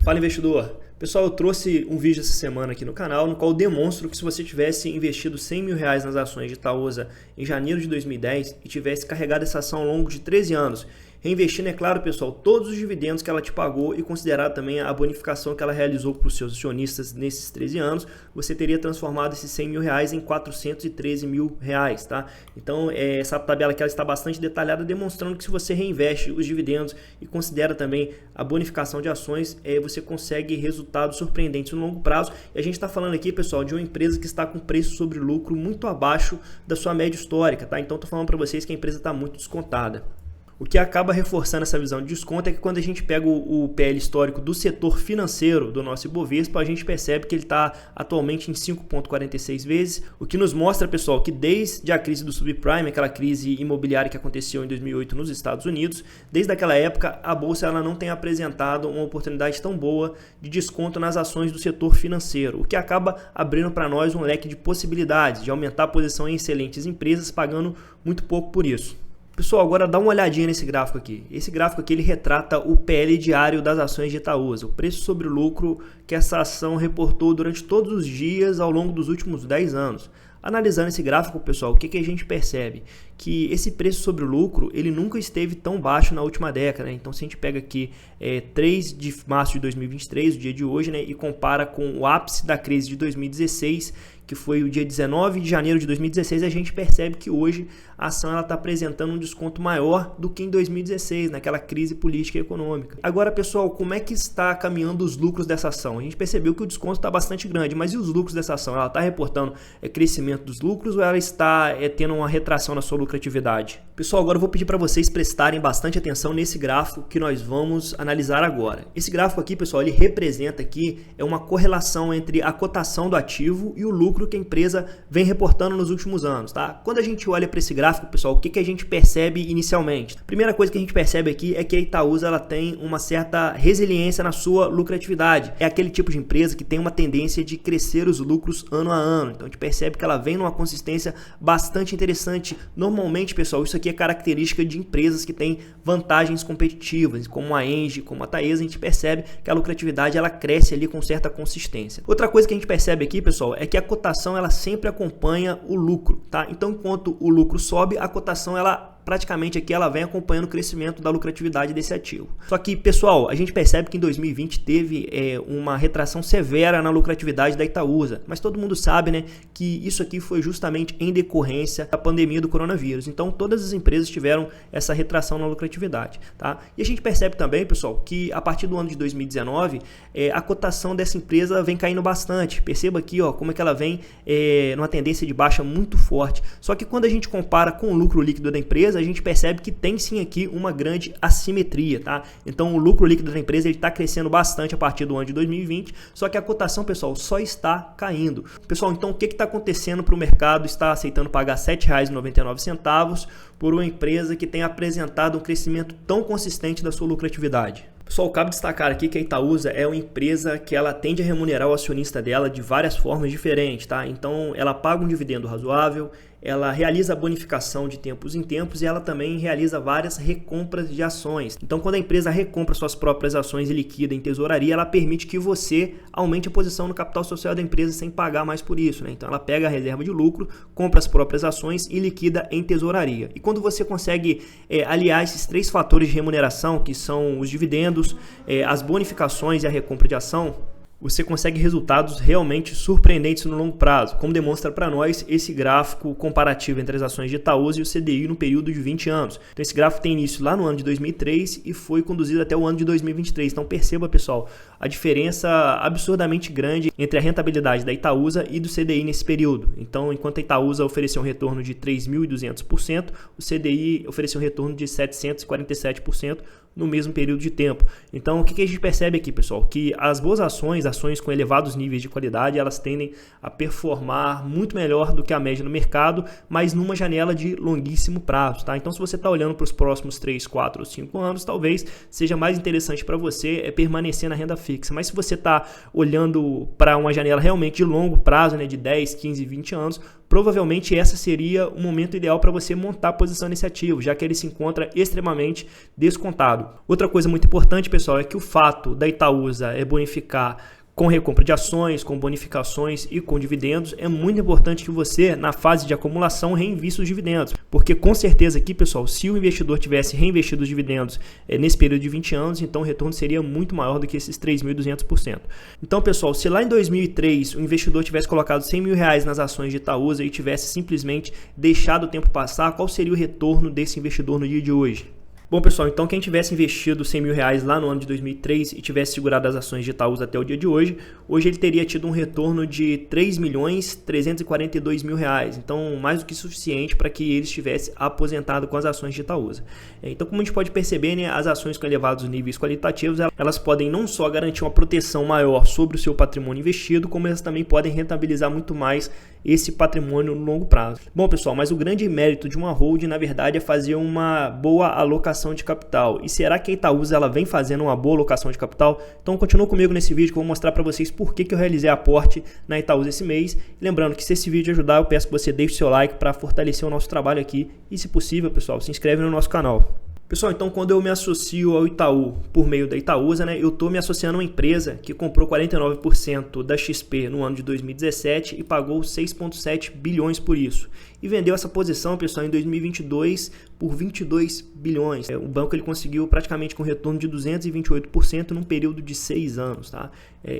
Fala, investidor! Pessoal, eu trouxe um vídeo essa semana aqui no canal no qual eu demonstro que se você tivesse investido R$100 mil nas ações de Itaúsa em janeiro de 2010 e tivesse carregado essa ação ao longo de 13 anos, reinvestindo, é claro, pessoal, todos os dividendos que ela te pagou e considerar também a bonificação que ela realizou para os seus acionistas nesses 13 anos, você teria transformado esses R$100 mil em R$413 mil, tá? Então, essa tabela aqui ela está bastante detalhada, demonstrando que se você reinveste os dividendos e considera também a bonificação de ações, você consegue resultados surpreendentes no longo prazo. E a gente está falando aqui, pessoal, de uma empresa que está com preço sobre lucro muito abaixo da sua média histórica, tá? Então, estou falando para vocês que a empresa está muito descontada. O que acaba reforçando essa visão de desconto é que quando a gente pega o PL histórico do setor financeiro do nosso Ibovespa, a gente percebe que ele está atualmente em 5,46 vezes, o que nos mostra, pessoal, que desde a crise do subprime, aquela crise imobiliária que aconteceu em 2008 nos Estados Unidos, desde aquela época a Bolsa ela não tem apresentado uma oportunidade tão boa de desconto nas ações do setor financeiro, o que acaba abrindo para nós um leque de possibilidades de aumentar a posição em excelentes empresas, pagando muito pouco por isso. Pessoal, agora dá uma olhadinha nesse gráfico aqui. Esse gráfico aqui ele retrata o PL diário das ações de Itaúsa, o preço sobre lucro que essa ação reportou durante todos os dias ao longo dos últimos 10 anos. Analisando esse gráfico, pessoal, o que a gente percebe? Que esse preço sobre o lucro ele nunca esteve tão baixo na última década, né? Então, se a gente pega aqui 3 de março de 2023, o dia de hoje, né, e compara com o ápice da crise de 2016, que foi o dia 19 de janeiro de 2016, a gente percebe que hoje a ação está apresentando um desconto maior do que em 2016, naquela crise política e econômica. Agora, pessoal, como é que está caminhando os lucros dessa ação? A gente percebeu que o desconto está bastante grande, mas e os lucros dessa ação? Ela está reportando crescimento dos lucros ou ela está tendo uma retração na sua lucratividade? Pessoal, agora eu vou pedir para vocês prestarem bastante atenção nesse gráfico que nós vamos analisar agora. Esse gráfico aqui, pessoal, ele representa aqui uma correlação entre a cotação do ativo e o lucro que a empresa vem reportando nos últimos anos, tá? Quando a gente olha para esse gráfico, pessoal, o que a gente percebe inicialmente? A primeira coisa que a gente percebe aqui é que a Itaúsa ela tem uma certa resiliência na sua lucratividade. É aquele tipo de empresa que tem uma tendência de crescer os lucros ano a ano. Então a gente percebe que ela vem numa consistência bastante interessante. Normalmente, pessoal, isso aqui é característica de empresas que têm vantagens competitivas, como a Engie, como a Taesa. A gente percebe que a lucratividade ela cresce ali com certa consistência. Outra coisa que a gente percebe aqui, pessoal, é que a cotação ela sempre acompanha o lucro, tá? Então, enquanto o lucro sobe, a cotação ela praticamente aqui ela vem acompanhando o crescimento da lucratividade desse ativo. Só que, pessoal, a gente percebe que em 2020 teve uma retração severa na lucratividade da Itaúsa, mas todo mundo sabe, né, que isso aqui foi justamente em decorrência da pandemia do coronavírus. Então, todas as empresas tiveram essa retração na lucratividade, tá? E a gente percebe também, pessoal, que a partir do ano de 2019, a cotação dessa empresa vem caindo bastante. Perceba aqui, ó, como é que ela vem numa tendência de baixa muito forte. Só que quando a gente compara com o lucro líquido da empresa, a gente percebe que tem sim aqui uma grande assimetria, tá? Então o lucro líquido da empresa está crescendo bastante a partir do ano de 2020, só que a cotação, pessoal, só está caindo. Pessoal, então o que está acontecendo para o mercado estar aceitando pagar R$ 7,99 por uma empresa que tem apresentado um crescimento tão consistente da sua lucratividade? Pessoal, cabe destacar aqui que a Itaúsa é uma empresa que ela tende a remunerar o acionista dela de várias formas diferentes, tá? Então, ela paga um dividendo razoável, ela realiza a bonificação de tempos em tempos e ela também realiza várias recompras de ações. Então, quando a empresa recompra suas próprias ações e liquida em tesouraria, ela permite que você aumente a posição no capital social da empresa sem pagar mais por isso, né? Então, ela pega a reserva de lucro, compra as próprias ações e liquida em tesouraria. E quando você consegue aliar esses 3 fatores de remuneração, que são os dividendos, as bonificações e a recompra de ação, você consegue resultados realmente surpreendentes no longo prazo, como demonstra para nós esse gráfico comparativo entre as ações de Itaúsa e o CDI no período de 20 anos. Então esse gráfico tem início lá no ano de 2003 e foi conduzido até o ano de 2023. Então perceba, pessoal, a diferença absurdamente grande entre a rentabilidade da Itaúsa e do CDI nesse período. Então, enquanto a Itaúsa ofereceu um retorno de 3.200%, o CDI ofereceu um retorno de 747% no mesmo período de tempo. Então, o que a gente percebe aqui, pessoal? Que as boas ações com elevados níveis de qualidade, elas tendem a performar muito melhor do que a média no mercado, mas numa janela de longuíssimo prazo, tá? Então, se você está olhando para os próximos 3, 4 ou 5 anos, talvez seja mais interessante para você permanecer na renda fixa. Mas se você está olhando para uma janela realmente de longo prazo, né, de 10, 15, 20 anos, provavelmente essa seria o momento ideal para você montar a posição nesse ativo, já que ele se encontra extremamente descontado. Outra coisa muito importante, pessoal, é que o fato da Itaúsa bonificar com recompra de ações, com bonificações e com dividendos, é muito importante que você, na fase de acumulação, reinvista os dividendos. Porque com certeza aqui, pessoal, se o investidor tivesse reinvestido os dividendos nesse período de 20 anos, então o retorno seria muito maior do que esses 3.200%. Então, pessoal, se lá em 2003 o investidor tivesse colocado 100 mil reais nas ações de Itaúsa e tivesse simplesmente deixado o tempo passar, qual seria o retorno desse investidor no dia de hoje? Bom, pessoal, então quem tivesse investido 100 mil reais lá no ano de 2003 e tivesse segurado as ações de Itaúsa até o dia de hoje, hoje ele teria tido um retorno de 3.342.000 reais. Então, mais do que suficiente para que ele estivesse aposentado com as ações de Itaúsa. Então, como a gente pode perceber, né, as ações com elevados níveis qualitativos, elas podem não só garantir uma proteção maior sobre o seu patrimônio investido, como elas também podem rentabilizar muito mais esse patrimônio no longo prazo. Bom, pessoal, mas o grande mérito de uma holding, na verdade, é fazer uma boa alocação de capital. E será que a Itaúsa ela vem fazendo uma boa alocação de capital? Então continua comigo nesse vídeo que eu vou mostrar para vocês por que eu realizei aporte na Itaúsa esse mês. Lembrando que se esse vídeo ajudar, eu peço que você deixe o seu like para fortalecer o nosso trabalho aqui. E se possível, pessoal, se inscreve no nosso canal. Pessoal, então quando eu me associo ao Itaú por meio da Itaúsa, né, eu estou me associando a uma empresa que comprou 49% da XP no ano de 2017 e pagou 6,7 bilhões por isso. E vendeu essa posição, pessoal, em 2022 por 22 bilhões. O banco ele conseguiu praticamente com retorno de 228% num período de 6 anos. Tá?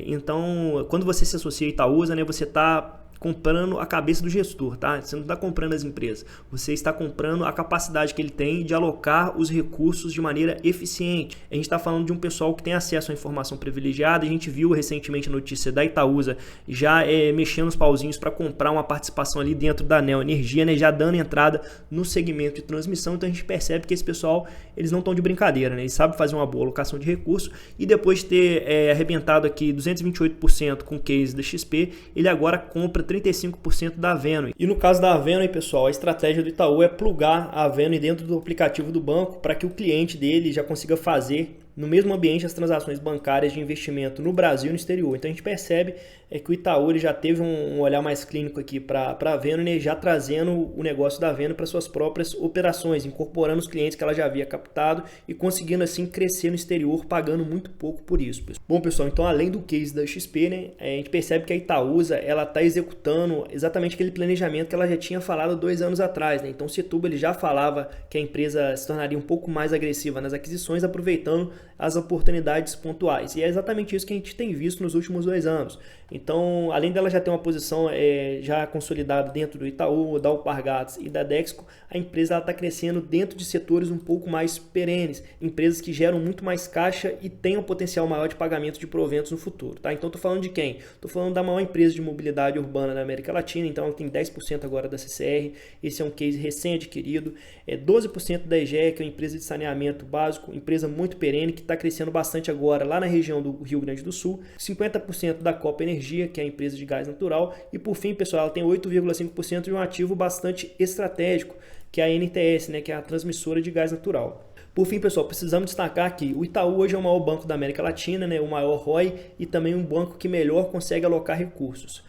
Então, quando você se associa à Itaúsa, né, você está comprando a cabeça do gestor, tá? Você não está comprando as empresas, você está comprando a capacidade que ele tem de alocar os recursos de maneira eficiente. A gente está falando de um pessoal que tem acesso à informação privilegiada. A gente viu recentemente a notícia da Itaúsa já mexendo os pauzinhos para comprar uma participação ali dentro da Neo Energia, né? Já dando entrada no segmento de transmissão. Então a gente percebe que esse pessoal, eles não estão de brincadeira, né? Eles sabem fazer uma boa alocação de recursos e depois de ter arrebentado aqui 228% com o case da XP, ele agora compra 35% da Venue. E no caso da Venue, pessoal, a estratégia do Itaú é plugar a Venue dentro do aplicativo do banco para que o cliente dele já consiga fazer no mesmo ambiente as transações bancárias de investimento no Brasil e no exterior. Então a gente percebe que o Itaú ele já teve um olhar mais clínico aqui para a Venue, né, já trazendo o negócio da Venue para suas próprias operações, incorporando os clientes que ela já havia captado e conseguindo assim crescer no exterior, pagando muito pouco por isso. Bom, pessoal, então além do case da XP, né, a gente percebe que a Itaúsa ela está executando exatamente aquele planejamento que ela já tinha falado 2 anos atrás. Né? Então o Setúbal ele já falava que a empresa se tornaria um pouco mais agressiva nas aquisições, aproveitando as oportunidades pontuais. E é exatamente isso que a gente tem visto nos últimos 2 anos. Então, além dela já ter uma posição já consolidada dentro do Itaú, da Alpargatas e da Dexco, a empresa está crescendo dentro de setores um pouco mais perenes, empresas que geram muito mais caixa e têm um potencial maior de pagamento de proventos no futuro. Tá? Então, estou falando de quem? Estou falando da maior empresa de mobilidade urbana da América Latina, então ela tem 10% agora da CCR, esse é um case recém-adquirido, 12% da EGEA, que é uma empresa de saneamento básico, empresa muito perene, que está crescendo bastante agora lá na região do Rio Grande do Sul, 50% da Copa Energia, que é a empresa de gás natural, e por fim, pessoal, ela tem 8,5% de um ativo bastante estratégico, que é a NTS, né, que é a transmissora de gás natural. Por fim, pessoal, precisamos destacar que o Itaú hoje é o maior banco da América Latina, né, o maior ROI e também um banco que melhor consegue alocar recursos.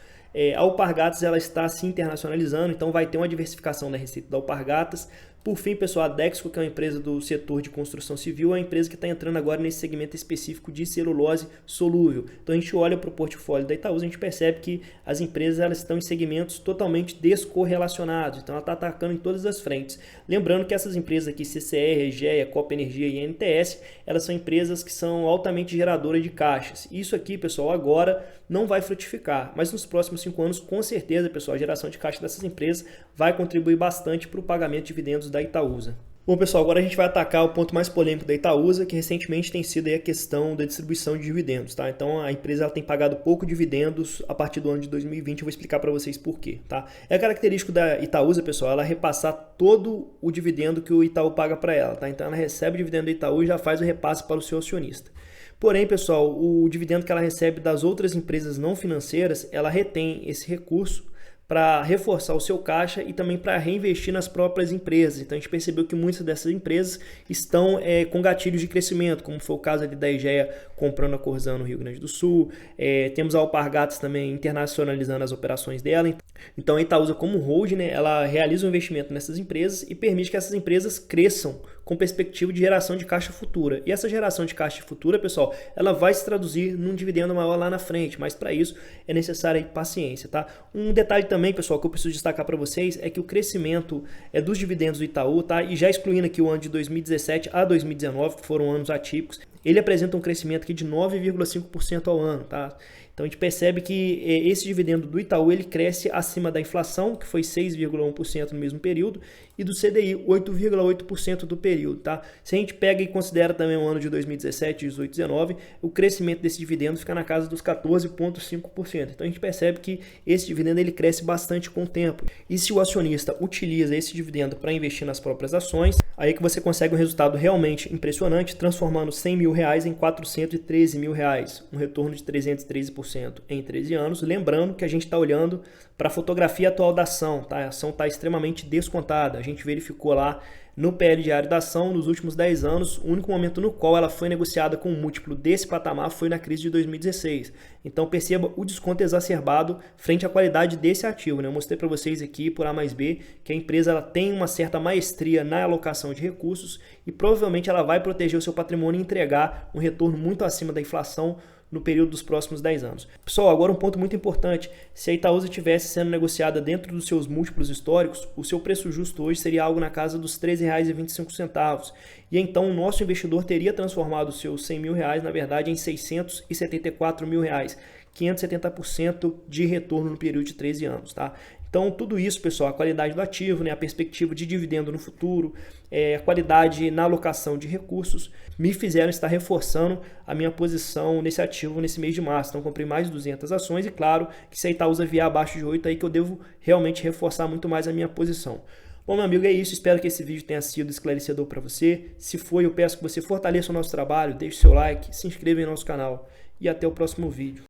A Alpargatas ela está se internacionalizando, então vai ter uma diversificação da receita da Alpargatas. Por fim, pessoal, a Dexco, que é uma empresa do setor de construção civil, é uma empresa que está entrando agora nesse segmento específico de celulose solúvel. Então a gente olha para o portfólio da Itaúsa, a gente percebe que as empresas elas estão em segmentos totalmente descorrelacionados, então ela está atacando em todas as frentes. Lembrando que essas empresas aqui, CCR, EGEA, Copa Energia e NTS, elas são empresas que são altamente geradoras de caixas. Isso aqui, pessoal, agora não vai frutificar, mas nos próximos 5 anos, com certeza, pessoal, a geração de caixa dessas empresas vai contribuir bastante para o pagamento de dividendos da Itaúsa. Bom, pessoal, agora a gente vai atacar o ponto mais polêmico da Itaúsa, que recentemente tem sido aí a questão da distribuição de dividendos. Tá? Então, a empresa ela tem pagado pouco dividendos a partir do ano de 2020, eu vou explicar para vocês por quê. Tá? É característico da Itaúsa, pessoal, ela repassar todo o dividendo que o Itaú paga para ela. Tá? Então, ela recebe o dividendo do Itaú e já faz o repasse para o seu acionista. Porém, pessoal, o dividendo que ela recebe das outras empresas não financeiras, ela retém esse recurso para reforçar o seu caixa e também para reinvestir nas próprias empresas. Então a gente percebeu que muitas dessas empresas estão com gatilhos de crescimento, como foi o caso ali da Egea comprando a Corsã no Rio Grande do Sul. Temos a Alpargatas também internacionalizando as operações dela. Então a Itaúsa, como hold, né, ela realiza um investimento nessas empresas e permite que essas empresas cresçam com perspectiva de geração de caixa futura. E essa geração de caixa futura, pessoal, ela vai se traduzir num dividendo maior lá na frente, mas para isso é necessária paciência, tá? Um detalhe também, pessoal, que eu preciso destacar para vocês é que o crescimento dos dividendos do Itaú, tá? E já excluindo aqui o ano de 2017 a 2019, que foram anos atípicos, ele apresenta um crescimento aqui de 9,5% ao ano, tá? Então a gente percebe que esse dividendo do Itaú ele cresce acima da inflação, que foi 6,1% no mesmo período, e do CDI, 8,8% do período, tá? Se a gente pega e considera também o ano de 2017, 18, 19, o crescimento desse dividendo fica na casa dos 14,5%. Então a gente percebe que esse dividendo ele cresce bastante com o tempo. E se o acionista utiliza esse dividendo para investir nas próprias ações, aí que você consegue um resultado realmente impressionante, transformando R$100 mil em R$413 mil, um retorno de 313% em 13 anos. Lembrando que a gente está olhando para a fotografia atual da ação, tá? A ação está extremamente descontada. A gente verificou lá no PL diário da ação nos últimos 10 anos, o único momento no qual ela foi negociada com um múltiplo desse patamar foi na crise de 2016. Então perceba o desconto exacerbado frente à qualidade desse ativo, né? Eu mostrei para vocês aqui por A mais B que a empresa ela tem uma certa maestria na alocação de recursos e provavelmente ela vai proteger o seu patrimônio e entregar um retorno muito acima da inflação no período dos próximos 10 anos. Pessoal, agora um ponto muito importante, se a Itaúsa estivesse sendo negociada dentro dos seus múltiplos históricos, o seu preço justo hoje seria algo na casa dos R$ 13,25. E então o nosso investidor teria transformado os seus R$100 mil, na verdade, em R$674 mil, 570% de retorno no período de 13 anos, tá? Então, tudo isso, pessoal, a qualidade do ativo, né, a perspectiva de dividendo no futuro, a qualidade na alocação de recursos, me fizeram estar reforçando a minha posição nesse ativo nesse mês de março. Então, comprei mais de 200 ações e, claro, que se a Itaúsa vier abaixo de 8, aí que eu devo realmente reforçar muito mais a minha posição. Bom, meu amigo, é isso. Espero que esse vídeo tenha sido esclarecedor para você. Se foi, eu peço que você fortaleça o nosso trabalho, deixe seu like, se inscreva em nosso canal e até o próximo vídeo.